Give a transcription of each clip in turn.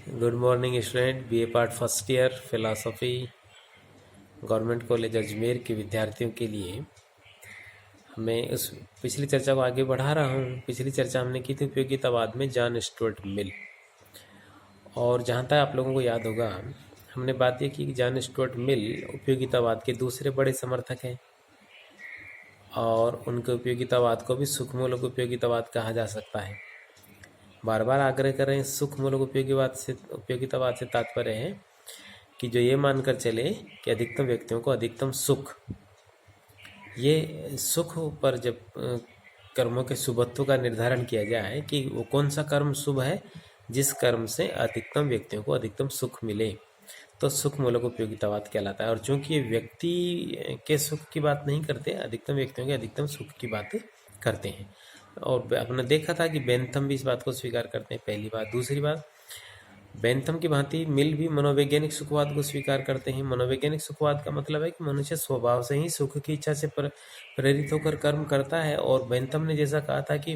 Good morning student. BA part first year philosophy government college Ajmer के विद्यार्थियों के लिए मैं उस पिछली चर्चा को आगे बढ़ा रहा हूँ। पिछली चर्चा हमने की थी उपयोगितावाद में जॉन स्टुअर्ट मिल, और जहाँ तक आप लोगों को याद होगा हमने बात ये की कि जॉन स्टुअर्ट मिल उपयोगितावाद के दूसरे बड़े समर्थक हैं और उनके उपयोगितावाद को भी सुखमूलक उपयोगितावाद कहा जा सकता है। बार बार आग्रह कर रहे हैं, सुखमूलक उपयोगितावाद से तात्पर्य है कि जो ये मानकर चले कि अधिकतम व्यक्तियों को अधिकतम सुख, ये सुख पर जब कर्मों के शुभत्व का निर्धारण किया जाए कि वो कौन सा कर्म शुभ है जिस कर्म से अधिकतम व्यक्तियों को अधिकतम सुख मिले, तो सुख मूलक उपयोगितावाद कहलाता है। और चूंकि ये व्यक्ति के सुख की बात नहीं करते, अधिकतम व्यक्तियों के अधिकतम सुख की बात करते हैं। और आपने देखा था कि बेंथम भी इस बात को स्वीकार करते हैं, पहली बात। दूसरी बात, बेंथम की भांति मिल भी मनोवैज्ञानिक सुखवाद को स्वीकार करते हैं। मनोवैज्ञानिक सुखवाद का मतलब है कि मनुष्य स्वभाव से ही सुख की इच्छा से प्रेरित होकर कर्म करता है। और बेंथम ने जैसा कहा था कि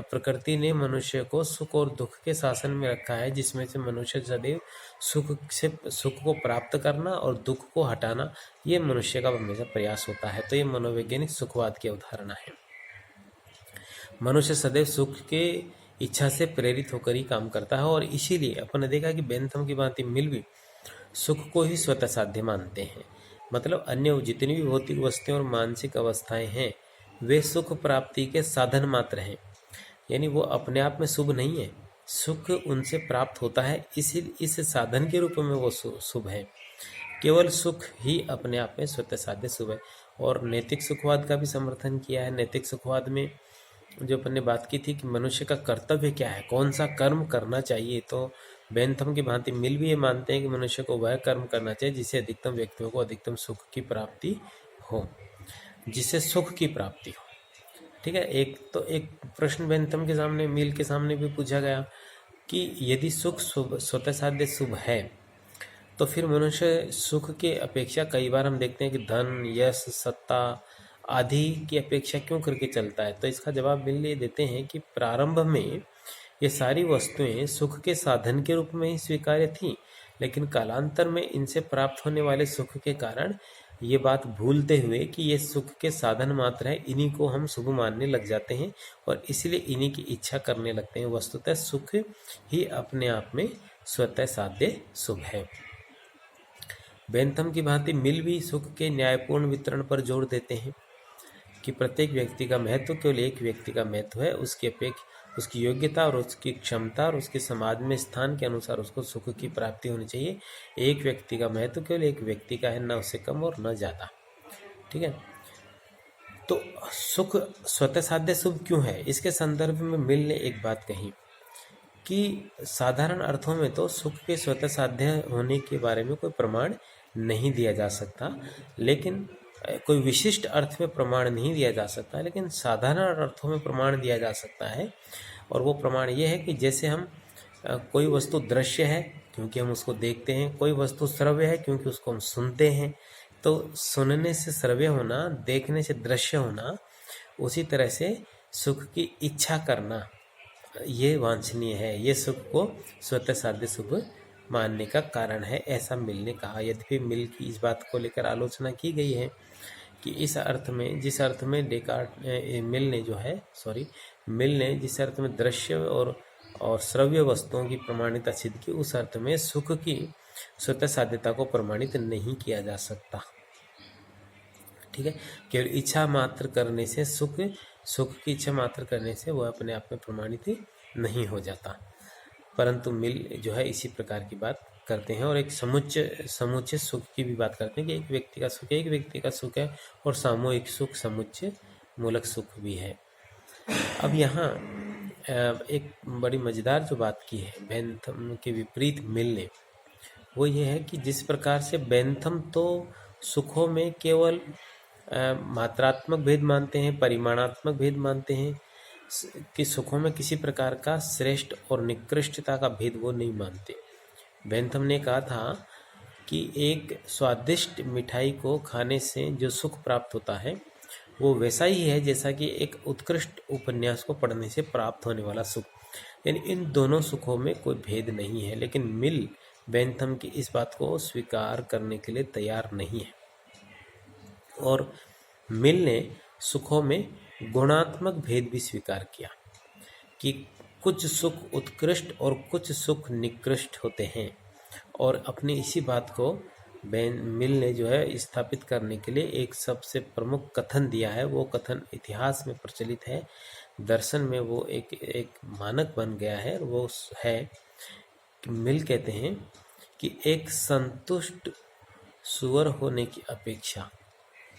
प्रकृति ने मनुष्य को सुख और दुख के शासन में रखा है, जिसमें से मनुष्य सदैव सुख को प्राप्त करना और दुख को हटाना, ये मनुष्य का हमेशा प्रयास होता है। तो ये मनोवैज्ञानिक सुखवाद की अवधारणा है। मनुष्य सदैव सुख के इच्छा से प्रेरित होकर ही काम करता है, और इसीलिए अपन ने देखा कि बेंथम की भांति मिल भी सुख को ही स्वतः साध्य मानते हैं। मतलब अन्य जितनी भी भौतिक वस्तुएं और मानसिक अवस्थाएं हैं वे सुख प्राप्ति के साधन मात्र हैं, यानी वो अपने आप में शुभ नहीं है, सुख उनसे प्राप्त होता है, इस साधन के रूप में वो शुभ है। केवल सुख ही अपने आप में स्वतः साध्य शुभ है। और नैतिक सुखवाद का भी समर्थन किया है। नैतिक सुखवाद में जो अपन ने बात की थी कि मनुष्य का कर्तव्य क्या है, कौन सा कर्म करना चाहिए, तो बेंथम की भांति मिल भी ये मानते हैं कि मनुष्य को वह कर्म करना चाहिए जिससे अधिकतम व्यक्तियों को अधिकतम सुख की प्राप्ति हो, जिससे सुख की प्राप्ति हो। ठीक है। एक प्रश्न बेंथम के सामने, मिल के सामने भी पूछा गया कि यदि सुख स्वतः साध्य शुभ है तो फिर मनुष्य सुख के अपेक्षा, कई बार हम देखते हैं कि धन, यश, सत्ता आदि की अपेक्षा क्यों करके चलता है। तो इसका जवाब मिल ये देते हैं कि प्रारंभ में ये सारी वस्तुएं सुख के साधन के रूप में ही स्वीकार्य थी, लेकिन कालांतर में इनसे प्राप्त होने वाले सुख के कारण ये बात भूलते हुए कि ये सुख के साधन मात्र है, इन्हीं को हम शुभ मानने लग जाते हैं और इसलिए इन्हीं की इच्छा करने लगते हैं। वस्तुतः सुख ही अपने आप में स्वतः साध्य शुभ है। बेंथम की भांति मिल भी सुख के न्यायपूर्ण वितरण पर जोर देते हैं कि प्रत्येक व्यक्ति का महत्व केवल एक व्यक्ति का महत्व है, उसकी योग्यता और उसकी क्षमता और उसके समाज में स्थान के अनुसार उसको सुख की प्राप्ति होनी चाहिए। एक व्यक्ति का महत्व केवल एक व्यक्ति का है, न उससे कम और न ज्यादा। ठीक है। तो सुख स्वतः साध्य शुभ क्यों है, इसके संदर्भ में मिल ने एक बात कही कि साधारण अर्थों में तो सुख के स्वतः साध्य होने के बारे में कोई प्रमाण नहीं दिया जा सकता, लेकिन कोई विशिष्ट अर्थ में प्रमाण नहीं दिया जा सकता, लेकिन साधारण अर्थों में प्रमाण दिया जा सकता है। और वो प्रमाण ये है कि जैसे हम कोई वस्तु दृश्य है क्योंकि हम उसको देखते हैं, कोई वस्तु श्रव्य है क्योंकि उसको हम सुनते हैं, तो सुनने से श्रव्य होना, देखने से दृश्य होना, उसी तरह से सुख की इच्छा करना ये वांछनीय है, ये सुख को स्वतः साध्य शुभ मानने का कारण है, ऐसा मिल ने कहा। यद्यपि मिल की इस बात को लेकर आलोचना की गई है कि इस अर्थ में, जिस अर्थ में मिल ने जिस अर्थ में दृश्य और श्रव्य वस्तुओं की प्रमाणित सिद्ध की, उस अर्थ में सुख की स्वतः साध्यता को प्रमाणित नहीं किया जा सकता। ठीक है। केवल इच्छा मात्र करने से सुख की इच्छा मात्र करने से वह अपने आप में प्रमाणित नहीं हो जाता, परंतु मिल जो है इसी प्रकार की बात करते हैं और एक समुच्चय सुख की भी बात करते हैं कि एक व्यक्ति का सुख है और सामूहिक सुख समुच्चय मूलक सुख भी है। अब यहाँ एक बड़ी मजेदार जो बात की है बेंथम के विपरीत मिल ने, वो ये है कि जिस प्रकार से बेंथम तो सुखों में केवल मात्रात्मक भेद मानते हैं, परिमाणात्मक भेद मानते हैं, कि सुखों में किसी प्रकार का श्रेष्ठ और निकृष्टता का भेद वो नहीं मानते। बेंथम ने कहा था कि एक स्वादिष्ट मिठाई को खाने से जो सुख प्राप्त होता है वो वैसा ही है जैसा कि एक उत्कृष्ट उपन्यास को पढ़ने से प्राप्त होने वाला सुख। यानी इन दोनों सुखों में कोई भेद नहीं है, लेकिन मिल बेंथम की इस बात को स्वीकार करने के लिए तैयार नहीं है। और मिल ने सुखों में गुणात्मक भेद भी स्वीकार किया कि कुछ सुख उत्कृष्ट और कुछ सुख निकृष्ट होते हैं। और अपनी इसी बात को मिल ने जो है स्थापित करने के लिए एक सबसे प्रमुख कथन दिया है। वो कथन इतिहास में प्रचलित है, दर्शन में वो एक मानक बन गया है। वो है कि मिल कहते हैं कि एक संतुष्ट सुअर होने की अपेक्षा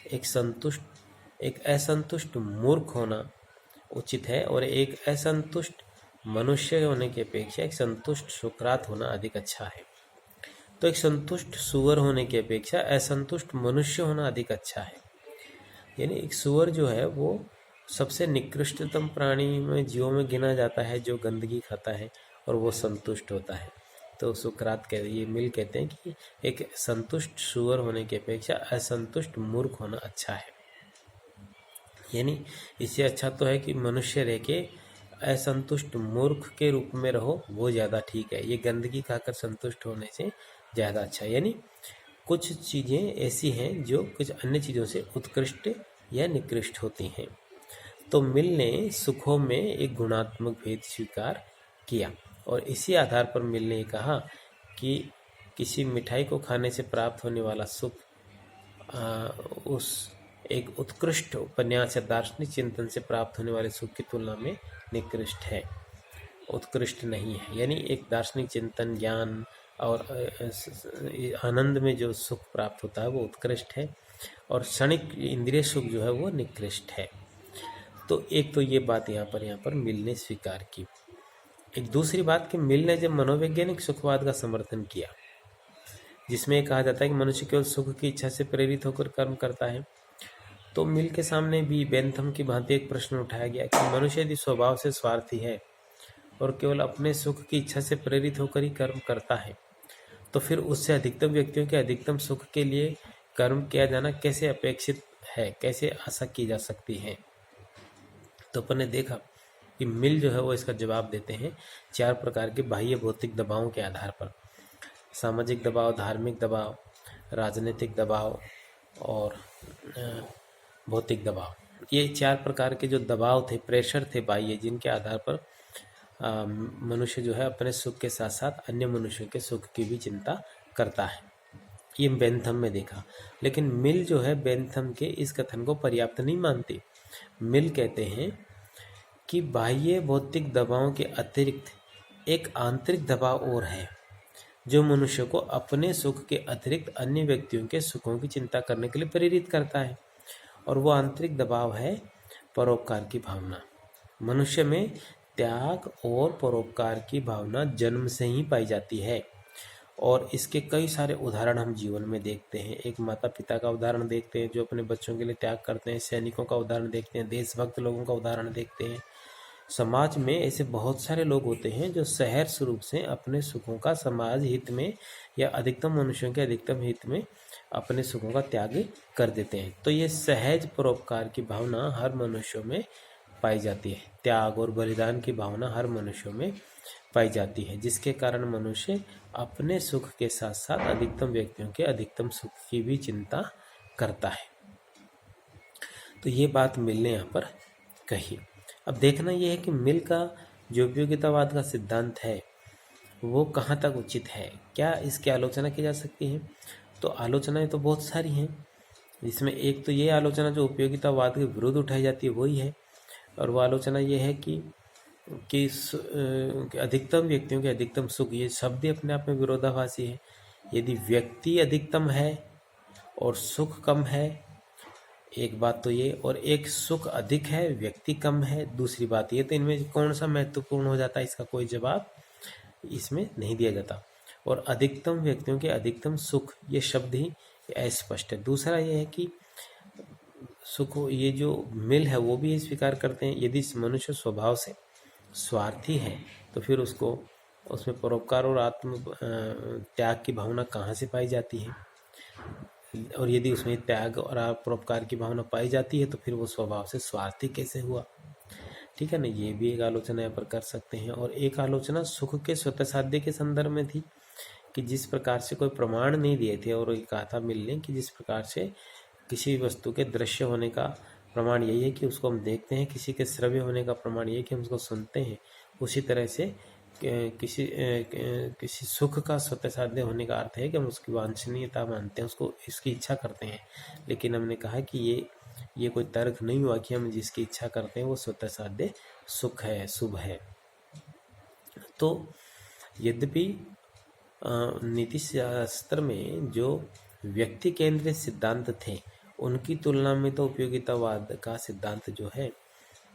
एक असंतुष्ट मूर्ख होना उचित है, और एक असंतुष्ट मनुष्य होने की अपेक्षा एक संतुष्ट सुकरात होना अधिक अच्छा है। तो एक संतुष्ट सुअर होने की अपेक्षा असंतुष्ट मनुष्य होना अधिक अच्छा है। यानी एक सुअर जो है वो सबसे निकृष्टतम प्राणी में जीवों में गिना जाता है, जो गंदगी खाता है और वो संतुष्ट होता है। तो सुकरात ये मिल कहते हैं कि एक संतुष्ट सुअर होने की अपेक्षा असंतुष्ट मूर्ख होना अच्छा है। यानी इससे अच्छा तो है कि मनुष्य रह के असंतुष्ट मूर्ख के रूप में रहो, वो ज़्यादा ठीक है। ये गंदगी खाकर संतुष्ट होने से ज़्यादा अच्छा। यानी कुछ चीज़ें ऐसी हैं जो कुछ अन्य चीज़ों से उत्कृष्ट या निकृष्ट होती हैं। तो मिल ने सुखों में एक गुणात्मक भेद स्वीकार किया, और इसी आधार पर मिल ने कहा कि किसी मिठाई को खाने से प्राप्त होने वाला सुख उस एक उत्कृष्ट उपन्यास या दार्शनिक चिंतन से प्राप्त होने वाले सुख की तुलना में निकृष्ट है, उत्कृष्ट नहीं है। यानी एक दार्शनिक चिंतन, ज्ञान और आनंद में जो सुख प्राप्त होता है वो उत्कृष्ट है, और क्षणिक इंद्रिय सुख जो है वो निकृष्ट है। तो एक तो ये बात यहाँ पर मिल ने स्वीकार की। एक दूसरी बात कि मिल ने जब मनोवैज्ञानिक सुखवाद का समर्थन किया, जिसमें कहा जाता है कि मनुष्य केवल सुख की इच्छा से प्रेरित होकर कर्म करता है, तो मिल के सामने भी बेंथम की भांति एक प्रश्न उठाया गया कि मनुष्य यदि स्वभाव से स्वार्थी है और केवल अपने सुख की इच्छा से प्रेरित होकर ही कर्म करता है, तो फिर उससे अधिकतम व्यक्तियों के अधिकतम सुख के लिए कर्म किया जाना कैसे अपेक्षित है, कैसे आशा की जा सकती है। तो अपन ने देखा कि मिल जो है वो इसका जवाब देते हैं 4 प्रकार के बाह्य भौतिक दबावों के आधार पर। सामाजिक दबाव, धार्मिक दबाव, राजनीतिक दबाव और भौतिक दबाव। ये 4 प्रकार के जो दबाव थे, प्रेशर थे बाह्य, जिनके आधार पर मनुष्य जो है अपने सुख के साथ साथ अन्य मनुष्यों के सुख की भी चिंता करता है। ये बेंथम में देखा। लेकिन मिल जो है बेंथम के इस कथन को पर्याप्त नहीं मानती। मिल कहते हैं कि बाह्य भौतिक दबावों के अतिरिक्त एक आंतरिक दबाव और है, जो मनुष्य को अपने सुख के अतिरिक्त अन्य व्यक्तियों के सुखों की चिंता करने के लिए प्रेरित करता है, और वो आंतरिक दबाव है परोपकार की भावना। मनुष्य में त्याग और परोपकार की भावना जन्म से ही पाई जाती है, और इसके कई सारे उदाहरण हम जीवन में देखते हैं। एक माता पिता का उदाहरण देखते हैं जो अपने बच्चों के लिए त्याग करते हैं, सैनिकों का उदाहरण देखते हैं, देशभक्त लोगों का उदाहरण देखते हैं। समाज में ऐसे बहुत सारे लोग होते हैं जो सहर्ष रूप से अपने सुखों का समाज हित में या अधिकतम मनुष्यों के अधिकतम हित में अपने सुखों का त्याग कर देते हैं। तो ये सहज परोपकार की भावना हर मनुष्यों में पाई जाती है। त्याग और बलिदान की भावना हर मनुष्यों में पाई जाती है, जिसके कारण मनुष्य अपने सुख के साथ साथ अधिकतम व्यक्तियों के अधिकतम सुख की भी चिंता करता है। तो ये बात मिल ने यहाँ पर कही। अब देखना यह है कि मिल का जो उपयोगितावाद का सिद्धांत है वो कहाँ तक उचित है, क्या इसकी आलोचना की जा सकती है। तो आलोचनाएं तो बहुत सारी हैं, जिसमें एक तो ये आलोचना जो उपयोगितावाद के विरुद्ध उठाई जाती है वही है, और वो आलोचना ये है कि अधिकतम व्यक्तियों के अधिकतम सुख, ये शब्द अपने आप में विरोधाभासी है। यदि व्यक्ति अधिकतम है और सुख कम है, एक बात तो ये, और एक सुख अधिक है व्यक्ति कम है, दूसरी बात ये, तो इनमें कौन सा महत्वपूर्ण हो जाता है, इसका कोई जवाब इसमें नहीं दिया जाता। और अधिकतम व्यक्तियों के अधिकतम सुख, ये शब्द ही अस्पष्ट है। दूसरा ये है कि सुख, ये जो मिल है वो भी ये स्वीकार करते हैं यदि मनुष्य स्वभाव से स्वार्थी है तो फिर उसको उसमें परोपकार और आत्म त्याग की भावना कहाँ से पाई जाती है, और यदि उसमें त्याग और परोपकार की भावना पाई जाती है तो फिर वो स्वभाव से स्वार्थी कैसे हुआ। ठीक है ना। ये भी एक आलोचना यहाँ पर कर सकते हैं। और एक आलोचना सुख के स्वतः साध्य के संदर्भ में थी कि जिस प्रकार से कोई प्रमाण नहीं दिए थे, और ये कहा था मिल ने कि जिस प्रकार से किसी वस्तु के दृश्य होने का प्रमाण यही है कि उसको हम देखते हैं, किसी के श्रव्य होने का प्रमाण यही है कि हम उसको सुनते हैं, उसी तरह से किसी सुख का स्वतः साध्य होने का अर्थ है कि हम उसकी वांछनीयता मानते हैं, उसको इसकी इच्छा करते हैं। लेकिन हमने कहा कि ये कोई तर्क नहीं हुआ कि हम जिसकी इच्छा करते हैं वो स्वतः साध्य सुख है, शुभ है। तो यद्यपि नीति शास्त्र में जो व्यक्ति केंद्रित सिद्धांत थे उनकी तुलना में तो उपयोगितावाद का सिद्धांत जो है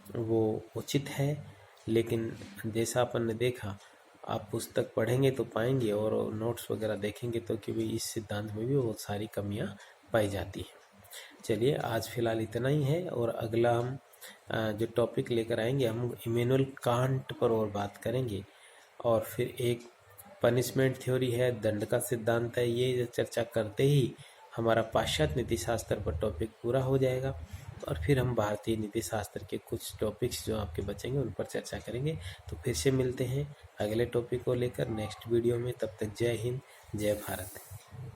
वो उचित है, लेकिन जैसा अपन ने देखा, आप पुस्तक पढ़ेंगे तो पाएंगे और नोट्स वगैरह देखेंगे तो कि भाई इस सिद्धांत में भी बहुत सारी कमियां पाई जाती हैं। चलिए आज फिलहाल इतना ही है, और अगला हम जो टॉपिक लेकर आएंगे हम इमैनुअल कांट पर और बात करेंगे, और फिर एक पनिशमेंट थ्योरी है, दंड का सिद्धांत है। ये चर्चा करते ही हमारा पाश्चात्य नीति शास्त्र पर टॉपिक पूरा हो जाएगा, और फिर हम भारतीय नीति शास्त्र के कुछ टॉपिक्स जो आपके बचेंगे उन पर चर्चा करेंगे। तो फिर से मिलते हैं अगले टॉपिक को लेकर नेक्स्ट वीडियो में। तब तक जय हिंद, जय भारत।